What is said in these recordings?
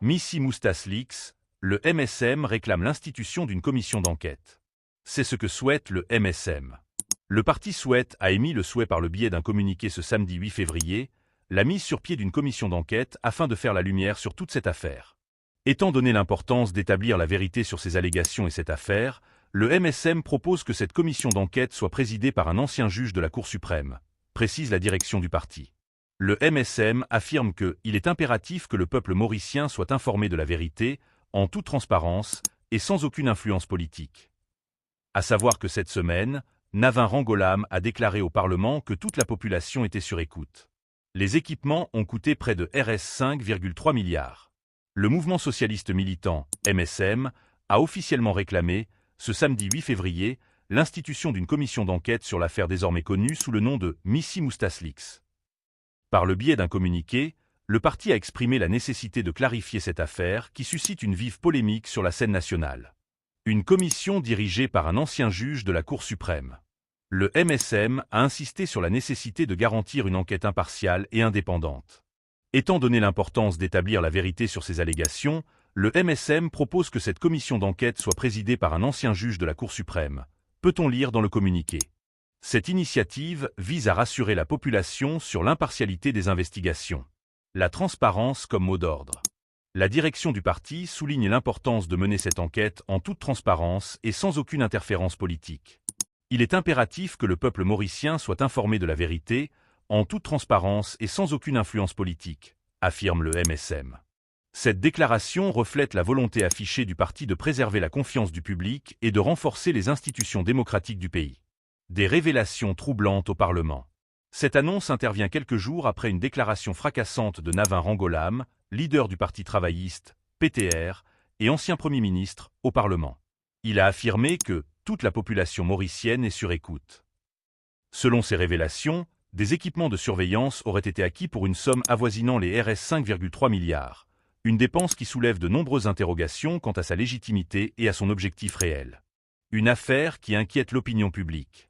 Missy Moustache Leaks, le MSM réclame l'institution d'une commission d'enquête. C'est ce que souhaite le MSM. Le parti a émis le souhait par le biais d'un communiqué ce samedi 8 février, la mise sur pied d'une commission d'enquête afin de faire la lumière sur toute cette affaire. Étant donné l'importance d'établir la vérité sur ces allégations et cette affaire, le MSM propose que cette commission d'enquête soit présidée par un ancien juge de la Cour suprême, précise la direction du parti. Le MSM affirme qu'il est impératif que le peuple mauricien soit informé de la vérité, en toute transparence et sans aucune influence politique. À savoir que cette semaine, Navin Rangolam a déclaré au Parlement que toute la population était sur écoute. Les équipements ont coûté près de Rs 5,3 milliards. Le mouvement socialiste militant, MSM, a officiellement réclamé, ce samedi 8 février, l'institution d'une commission d'enquête sur l'affaire désormais connue sous le nom de Missy Moustache Leaks. Par le biais d'un communiqué, le parti a exprimé la nécessité de clarifier cette affaire qui suscite une vive polémique sur la scène nationale. Une commission dirigée par un ancien juge de la Cour suprême. Le MSM a insisté sur la nécessité de garantir une enquête impartiale et indépendante. Étant donné l'importance d'établir la vérité sur ces allégations, le MSM propose que cette commission d'enquête soit présidée par un ancien juge de la Cour suprême, peut-on lire dans le communiqué. Cette initiative vise à rassurer la population sur l'impartialité des investigations. La transparence comme mot d'ordre. La direction du parti souligne l'importance de mener cette enquête en toute transparence et sans aucune interférence politique. Il est impératif que le peuple mauricien soit informé de la vérité, en toute transparence et sans aucune influence politique, affirme le MSM. Cette déclaration reflète la volonté affichée du parti de préserver la confiance du public et de renforcer les institutions démocratiques du pays. Des révélations troublantes au Parlement. Cette annonce intervient quelques jours après une déclaration fracassante de Navin Rangolam, leader du Parti travailliste, PTR, et ancien Premier ministre, au Parlement. Il a affirmé que toute la population mauricienne est sur écoute. Selon ces révélations, des équipements de surveillance auraient été acquis pour une somme avoisinant les Rs 5,3 milliards, une dépense qui soulève de nombreuses interrogations quant à sa légitimité et à son objectif réel. Une affaire qui inquiète l'opinion publique.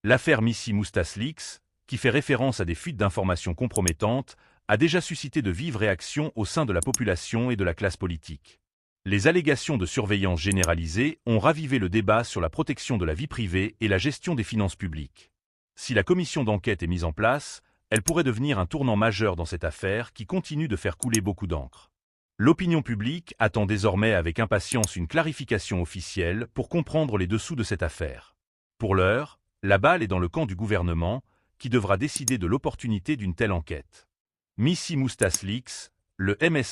L'affaire Missy Moustache Leaks, qui fait référence à des fuites d'informations compromettantes, a déjà suscité de vives réactions au sein de la population et de la classe politique. Les allégations de surveillance généralisée ont ravivé le débat sur la protection de la vie privée et la gestion des finances publiques. Si la commission d'enquête est mise en place, elle pourrait devenir un tournant majeur dans cette affaire qui continue de faire couler beaucoup d'encre. L'opinion publique attend désormais avec impatience une clarification officielle pour comprendre les dessous de cette affaire. Pour l'heure, la balle est dans le camp du gouvernement, qui devra décider de l'opportunité d'une telle enquête. Missy Moustache Leaks, le MSM